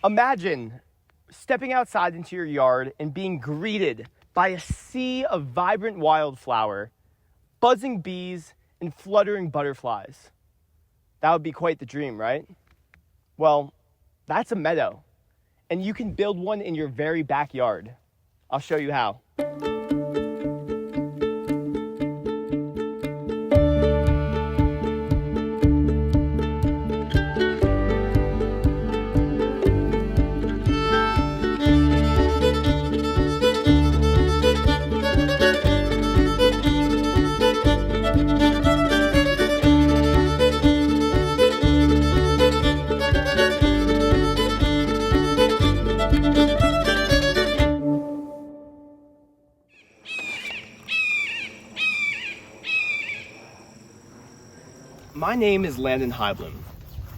Imagine stepping outside into your yard and being greeted by a sea of vibrant wildflower, buzzing bees, and fluttering butterflies. That would be quite the dream, right? Well, that's a meadow, and you can build one in your very backyard. I'll show you how. My name is Landon Heiblin.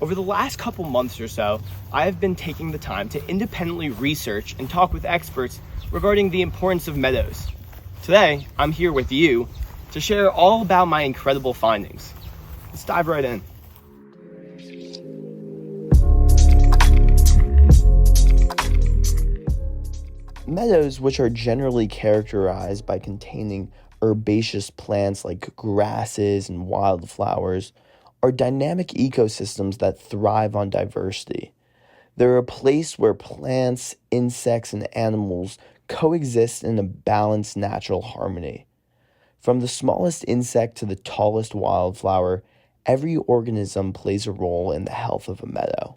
Over the last couple months or so, I have been taking the time to independently research and talk with experts regarding the importance of meadows. Today, I'm here with you to share all about my incredible findings. Let's dive right in. Meadows, which are generally characterized by containing herbaceous plants like grasses and wildflowers, are dynamic ecosystems that thrive on diversity. They're a place where plants, insects, and animals coexist in a balanced natural harmony. From the smallest insect to the tallest wildflower, every organism plays a role in the health of a meadow.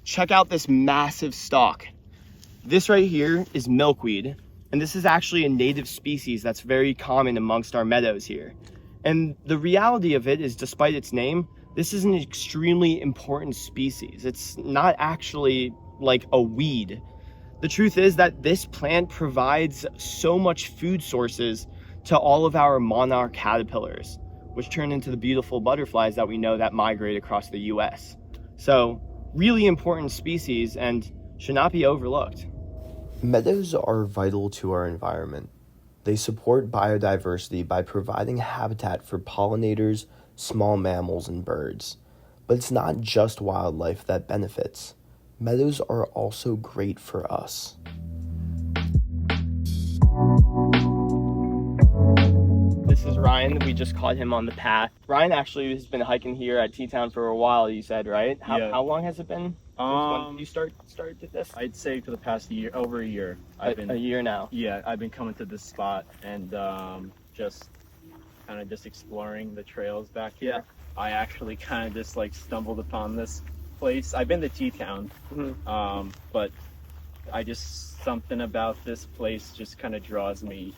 Check out this massive stalk. This right here is milkweed, and this is actually a native species that's very common amongst our meadows here. And the reality of it is, despite its name, this is an extremely important species. It's not actually like a weed. The truth is that this plant provides so much food sources to all of our monarch caterpillars, which turn into the beautiful butterflies that we know that migrate across the US. So, really important species and should not be overlooked. Meadows are vital to our environment. They support biodiversity by providing habitat for pollinators, small mammals, and birds. But it's not just wildlife that benefits. Meadows are also great for us. This is Ryan. We just caught him on the path. Ryan actually has been hiking here at T-Town for a while, you said, right? How long has it been? When did you started this? I'd say for the past year, over a year. A year now. Yeah, I've been coming to this spot and just exploring the trails back here. Yeah. I actually kind of just like stumbled upon this place. I've been to T-Town, but something about this place just kind of draws me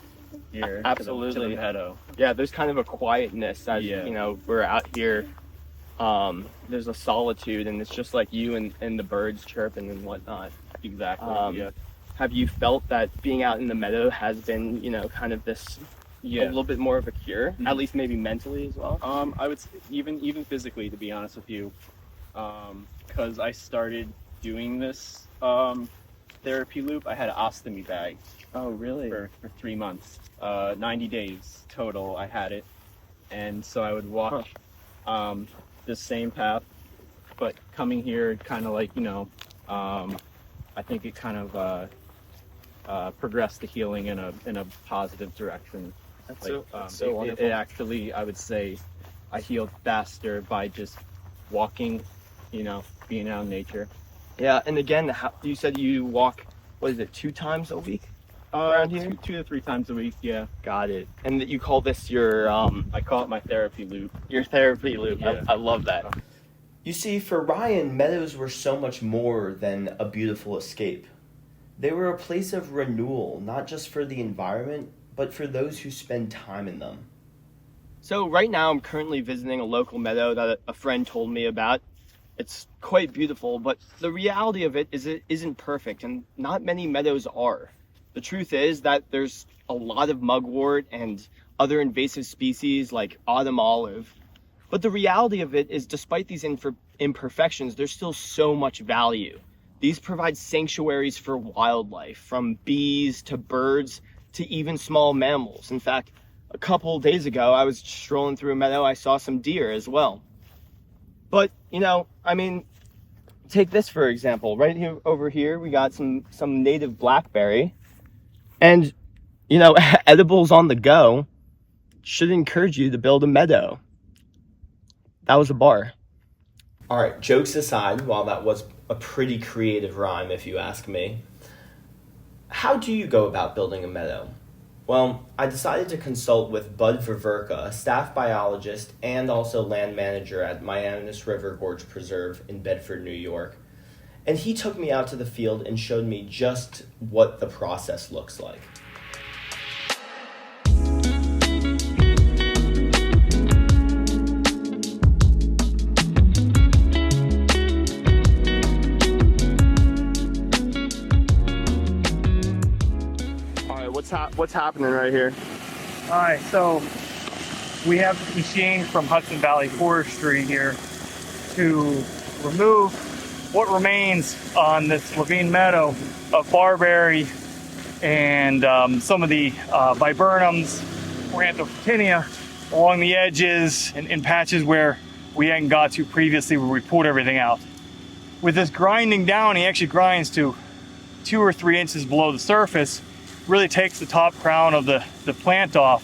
here. Absolutely. To the meadow. Yeah, there's kind of a quietness as we're out here. There's a solitude, and it's just like you and the birds chirping and whatnot. Exactly. Have you felt that being out in the meadow has been, kind of this a little bit more of a cure, at least maybe mentally as well? I would say even physically, to be honest with you, because I started doing this therapy loop. I had an ostomy bag. Oh, really? For 3 months, 90 days total. I had it, and so I would walk this same path, but coming here, kind of like I think it kind of progressed the healing in a positive direction. That's so wonderful. It actually, I would say, I healed faster by just walking, being out in nature. Yeah, and again, you said you walk, 2 times a week around here? 2 to 3 times a week, yeah. Got it. And that you call this your... I call it my therapy loop. Your therapy loop. Yeah. I love that. You see, for Ryan, meadows were so much more than a beautiful escape. They were a place of renewal, not just for the environment, but for those who spend time in them. So right now I'm currently visiting a local meadow that a friend told me about. It's quite beautiful, but the reality of it is it isn't perfect, and not many meadows are. The truth is that there's a lot of mugwort and other invasive species like autumn olive. But the reality of it is, despite these imperfections, there's still so much value. These provide sanctuaries for wildlife, from bees to birds to even small mammals. In fact, a couple days ago, I was strolling through a meadow, I saw some deer as well. But, take this for example. Right here, over here, we got some native blackberry, and you know, edibles on the go should encourage you to build a meadow. That was a bar. All right, jokes aside, while that was a pretty creative rhyme, if you ask me, how do you go about building a meadow? Well, I decided to consult with Bud Ververka, a staff biologist and also land manager at Miamis River Gorge Preserve in Bedford, New York. And he took me out to the field and showed me just what the process looks like. What's happening right here? All right, so we have this machine from Hudson Valley Forestry here to remove what remains on this Levine meadow of barberry and some of the viburnums, Oranthophitinia along the edges and in patches where we hadn't got to previously where we pulled everything out. With this grinding down, he actually grinds to 2 or 3 inches below the surface, really takes the top crown of the plant off.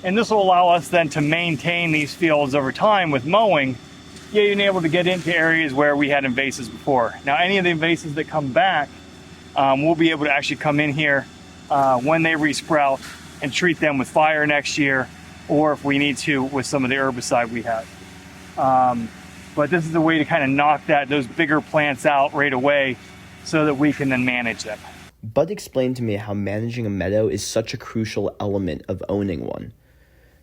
And this will allow us then to maintain these fields over time with mowing, yet being able to get into areas where we had invasives before. Now, any of the invasives that come back, we'll be able to actually come in here when they resprout and treat them with fire next year, or if we need to, with some of the herbicide we have. But this is a way to kind of knock those bigger plants out right away so that we can then manage them. Bud explained to me how managing a meadow is such a crucial element of owning one.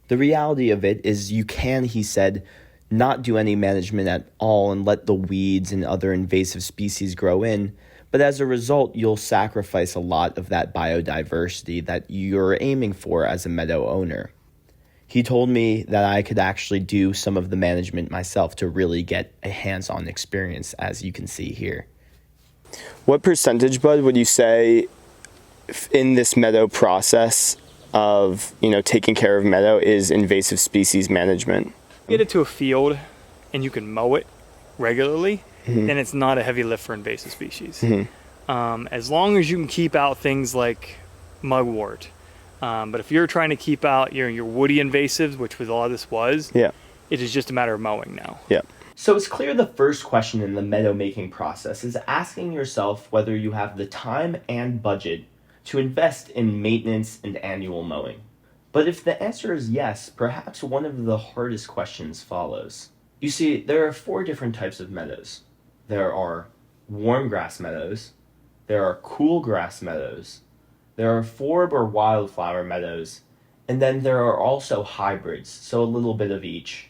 The reality of it is you can, he said, not do any management at all and let the weeds and other invasive species grow in, but as a result, you'll sacrifice a lot of that biodiversity that you're aiming for as a meadow owner. He told me that I could actually do some of the management myself to really get a hands-on experience, as you can see here. What percentage, Bud, would you say in this meadow process of, taking care of meadow is invasive species management? Get it to a field and you can mow it regularly, then it's not a heavy lift for invasive species. As long as you can keep out things like mugwort. But if you're trying to keep out your woody invasives, which was all this was, it is just a matter of mowing now. So it's clear the first question in the meadow making process is asking yourself whether you have the time and budget to invest in maintenance and annual mowing. But if the answer is yes, perhaps one of the hardest questions follows. You see, there are 4 different types of meadows. There are warm grass meadows, there are cool grass meadows, there are forb or wildflower meadows, and then there are also hybrids, so a little bit of each.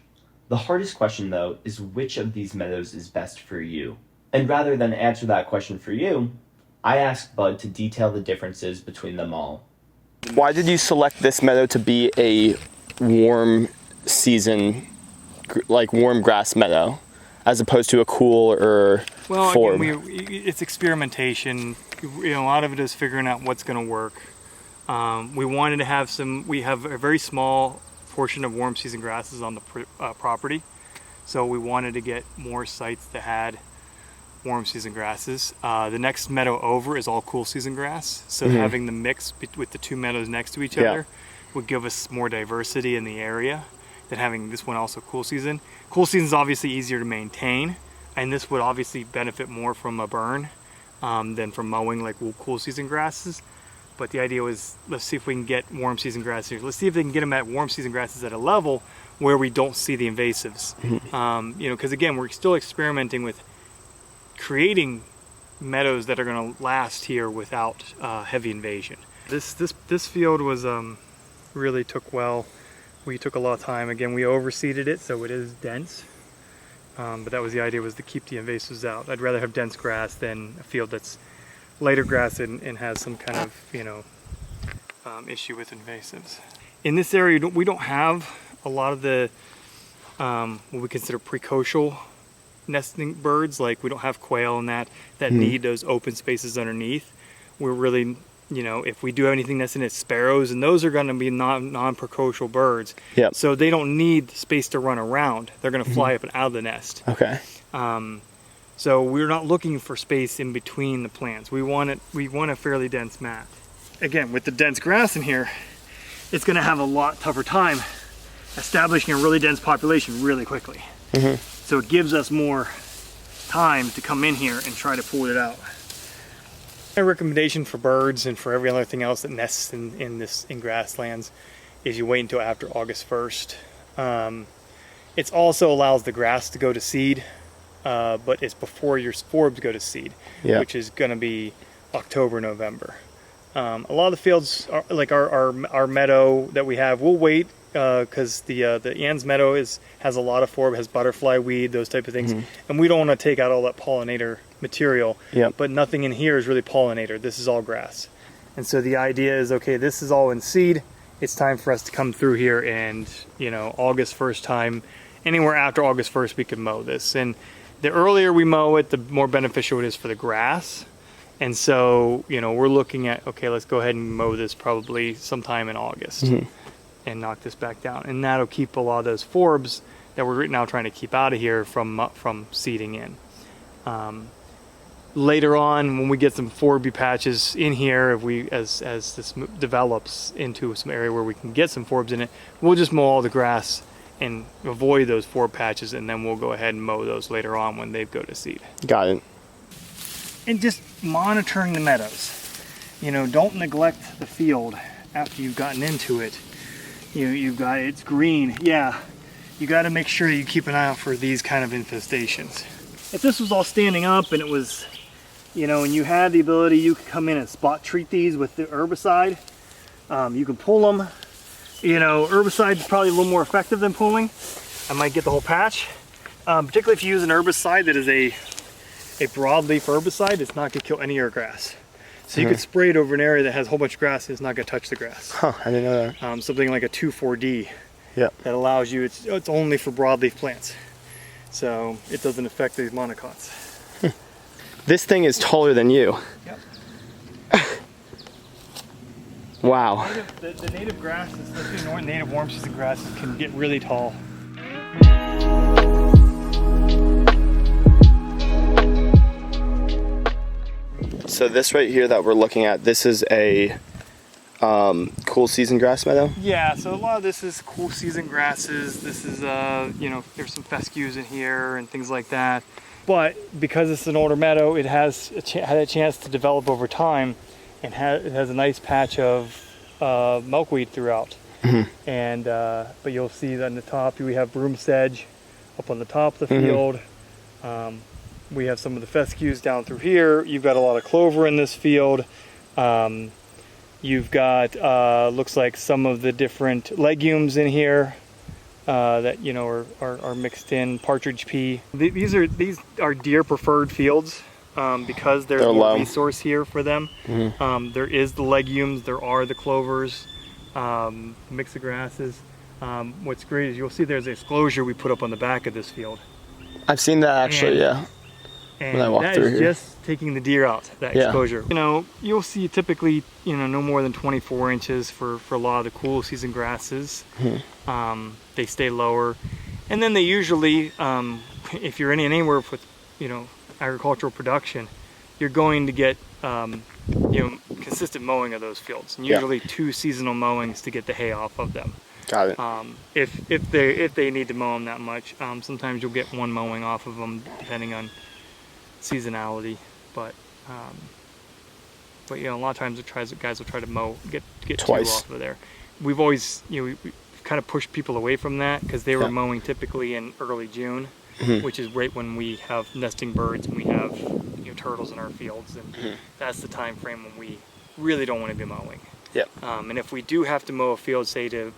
The hardest question, though, is which of these meadows is best for you? And rather than answer that question for you, I asked Bud to detail the differences between them all. Why did you select this meadow to be a warm season, like warm grass meadow, as opposed to a cool or forb? Well, it's experimentation. A lot of it is figuring out what's going to work. We wanted to have we have a very small portion of warm season grasses on the property, so we wanted to get more sites that had warm season grasses. The next meadow over is all cool season grass, so having the mix with the 2 meadows next to each other would give us more diversity in the area than having this one also cool season. Cool season is obviously easier to maintain, and this would obviously benefit more from a burn than from mowing like cool season grasses. But the idea was, let's see if we can get warm season grasses here. Let's see if they can get them at warm season grasses at a level where we don't see the invasives. Because again, we're still experimenting with creating meadows that are going to last here without heavy invasion. This field was really took well. We took a lot of time. Again, we overseeded it, so it is dense. But that was the idea, was to keep the invasives out. I'd rather have dense grass than a field that's lighter grass and has some kind of issue with invasives. In this area, we don't have a lot of the what we consider precocial nesting birds. Like we don't have quail and that need those open spaces underneath. We're really, if we do have anything nesting, it's sparrows, and those are going to be non-precocial birds. So they don't need space to run around. They're going to fly up and out of the nest. So we're not looking for space in between the plants. We want a fairly dense mat. Again, with the dense grass in here, it's going to have a lot tougher time establishing a really dense population really quickly. So it gives us more time to come in here and try to pull it out. My recommendation for birds and for every other thing else that nests in grasslands is you wait until after August 1st. It also allows the grass to go to seed, but it's before your forbs go to seed, which is going to be October, November. A lot of the fields, like our meadow that we have, we'll wait because the Ann's Meadow has a lot of forb, has butterfly weed, those type of things, and we don't want to take out all that pollinator material. But nothing in here is really pollinator. This is all grass, and so the idea is, okay, this is all in seed. It's time for us to come through here, and August 1st time, anywhere after August 1st, we can mow this. And the earlier we mow it, the more beneficial it is for the grass. And so, we're looking at, okay, let's go ahead and mow this probably sometime in August and knock this back down. And that'll keep a lot of those forbs that we're now trying to keep out of here from seeding in. Later on, when we get some forby patches in here, as this develops into some area where we can get some forbs in it, we'll just mow all the grass and avoid those forb patches, and then we'll go ahead and mow those later on when they go to seed. Got it. And just monitoring the meadows. Don't neglect the field after you've gotten into it. You've got it's green. Yeah, you got to make sure you keep an eye out for these kind of infestations. If this was all standing up and it was, and you had the ability, you could come in and spot treat these with the herbicide. You can pull them. Herbicide is probably a little more effective than pulling. I might get the whole patch. Particularly if you use an herbicide that is a broadleaf herbicide, it's not going to kill any of your grass. So you could spray it over an area that has a whole bunch of grass and it's not going to touch the grass. Huh, I didn't know that. Something like a 2,4-D that allows you, it's only for broadleaf plants. So it doesn't affect these monocots. This thing is taller than you. Yep. Wow. The native grasses, especially native warm season grasses, can get really tall. So this right here that we're looking at, this is a cool season grass meadow? Yeah, so a lot of this is cool season grasses. This is, there's some fescues in here and things like that. But because it's an older meadow, it has had a chance to develop over time, and it has a nice patch of milkweed throughout. And but you'll see that on the top we have broom sedge up on the top of the field. We have some of the fescues down through here. You've got a lot of clover in this field. You've got looks like some of the different legumes in here that are mixed in. Partridge pea. These are deer preferred fields because there's more resource here for them. There is the legumes. There are the clovers, mix of grasses. What's great is you'll see there's an exclosure we put up on the back of this field. I've seen that actually, yeah. And when I walk that through is here. just taking the deer out, that exposure. You'll see typically, no more than 24 inches for a lot of the cool season grasses. They stay lower. And then they usually, if you're anywhere with, agricultural production, you're going to get, consistent mowing of those fields. And usually 2 seasonal mowings to get the hay off of them. Got it. If they need to mow them that much, sometimes you'll get 1 mowing off of them depending on seasonality, but a lot of times guys will try to mow, get twice 2 off of there. We've always we've kind of pushed people away from that because they were mowing typically in early June, which is right when we have nesting birds and we have turtles in our fields, and that's the time frame when we really don't want to be mowing. And if we do have to mow a field, say to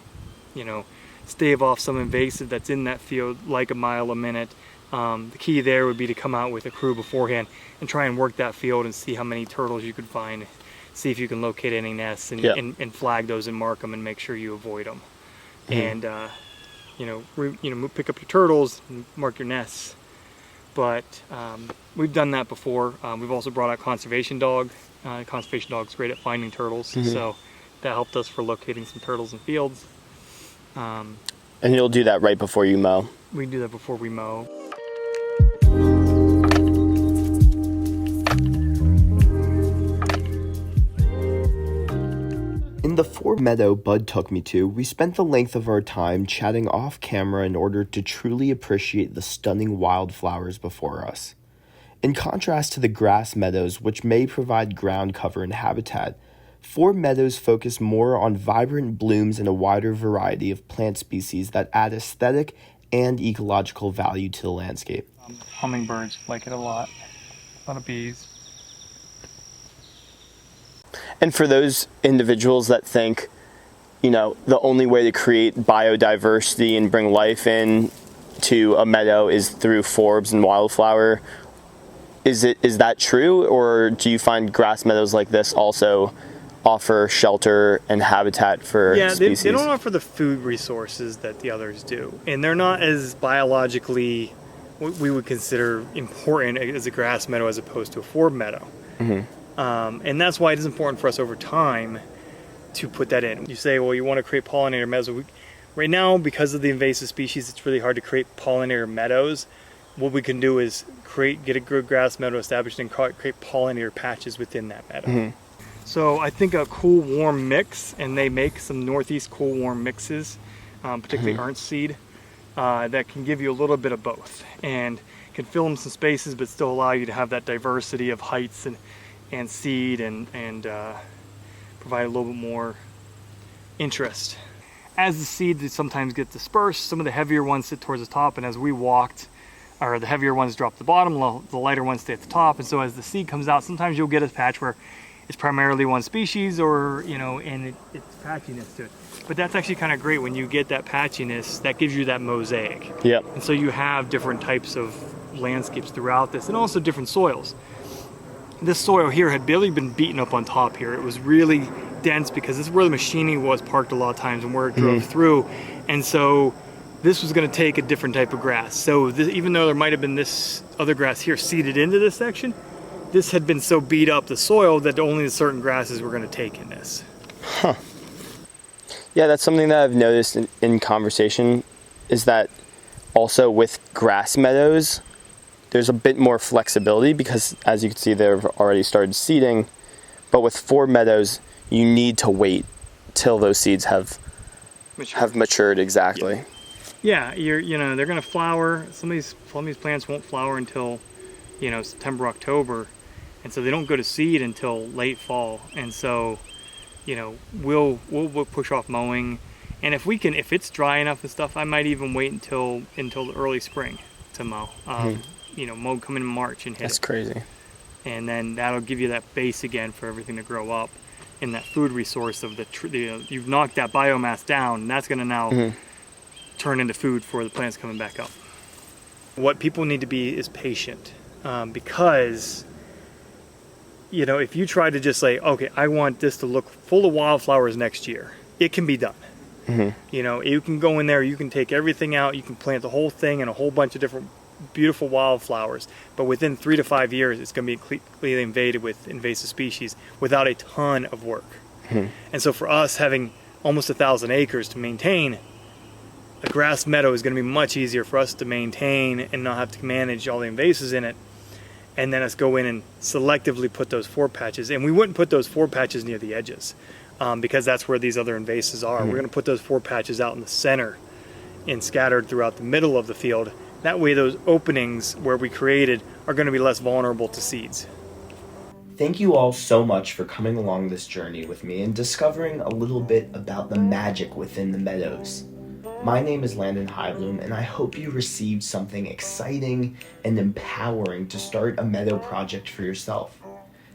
stave off some invasive that's in that field, like a mile a minute, the key there would be to come out with a crew beforehand and try and work that field and see how many turtles you could find, see if you can locate any nests, and flag those and mark them and make sure you avoid them. And pick up your turtles and mark your nests. But we've done that before. We've also brought out conservation dog. Conservation dog's great at finding turtles, so that helped us for locating some turtles in fields. And you'll do that right before you mow? We do that before we mow. In the Ford Meadow Bud took me to, we spent the length of our time chatting off camera in order to truly appreciate the stunning wildflowers before us. In contrast to the Grass Meadows, which may provide ground cover and habitat, Ford Meadows focus more on vibrant blooms and a wider variety of plant species that add aesthetic and ecological value to the landscape. Hummingbirds like it a lot of bees. And for those individuals that think, the only way to create biodiversity and bring life in to a meadow is through forbs and wildflower, is that true, or do you find grass meadows like this also offer shelter and habitat for species? They don't offer the food resources that the others do, and they're not as biologically what we would consider important as a grass meadow as opposed to a forb meadow. And that's why it is important for us over time to put that in. You say, well, you want to create pollinator meadows. Right now, because of the invasive species, it's really hard to create pollinator meadows. What we can do is get a good grass meadow established and create pollinator patches within that meadow. So I think a cool warm mix, and they make some northeast cool warm mixes, particularly Ernst seed, that can give you a little bit of both and can fill in some spaces but still allow you to have that diversity of heights and seed and provide a little bit more interest. As the seeds sometimes get dispersed, some of the heavier ones sit towards the top, and as we walked, or the heavier ones drop to the bottom, the lighter ones stay at the top. And so as the seed comes out, sometimes you'll get a patch where it's primarily one species, or and it's patchiness to it. But that's actually kind of great when you get that patchiness. That gives you that mosaic. Yep. And so you have different types of landscapes throughout this, and also different soils. This soil here had barely been beaten up on top here. It was really dense because this is where the machinery was parked a lot of times and where it drove through. And so this was going to take a different type of grass. So even though there might have been this other grass here seeded into this section, this had been so beat up, the soil, that only certain grasses were going to take in this. Yeah, that's something that I've noticed in conversation, is that also with grass meadows, there's a bit more flexibility because, as you can see, they've already started seeding. But with forb meadows, you need to wait till those seeds have matured exactly. Yeah, they're going to flower. Some of these plants won't flower until September, October, and so they don't go to seed until late fall. And so we'll push off mowing, and if it's dry enough and stuff, I might even wait until the early spring to mow. Mow come in March and hit. That's crazy. And then that'll give you that base again for everything to grow up, and that food resource of you've knocked that biomass down, and that's going to now turn into food for the plants coming back up. What people need to be is patient, because if you try to just say, okay, I want this to look full of wildflowers next year, it can be done. You can go in there, you can take everything out, you can plant the whole thing and a whole bunch of different beautiful wildflowers, but within 3 to 5 years it's going to be completely invaded with invasive species without a ton of work. And so for us, having almost 1,000 acres to maintain, a grass meadow is going to be much easier for us to maintain and not have to manage all the invasives in it, and then us go in and selectively put those forb patches. And we wouldn't put those forb patches near the edges, because that's where these other invasives are. We're going to put those forb patches out in the center and scattered throughout the middle of the field. That way those openings where we created are going to be less vulnerable to seeds. Thank you all so much for coming along this journey with me and discovering a little bit about the magic within the meadows. My name is Landon Heibloom, and I hope you received something exciting and empowering to start a meadow project for yourself.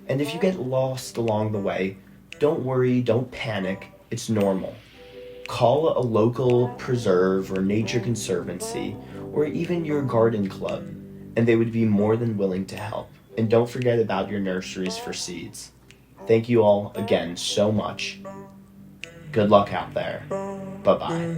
And if you get lost along the way, don't worry, don't panic, it's normal. Call a local preserve or nature conservancy, or even your garden club, and they would be more than willing to help. And don't forget about your nurseries for seeds. Thank you all again so much. Good luck out there. Bye-bye.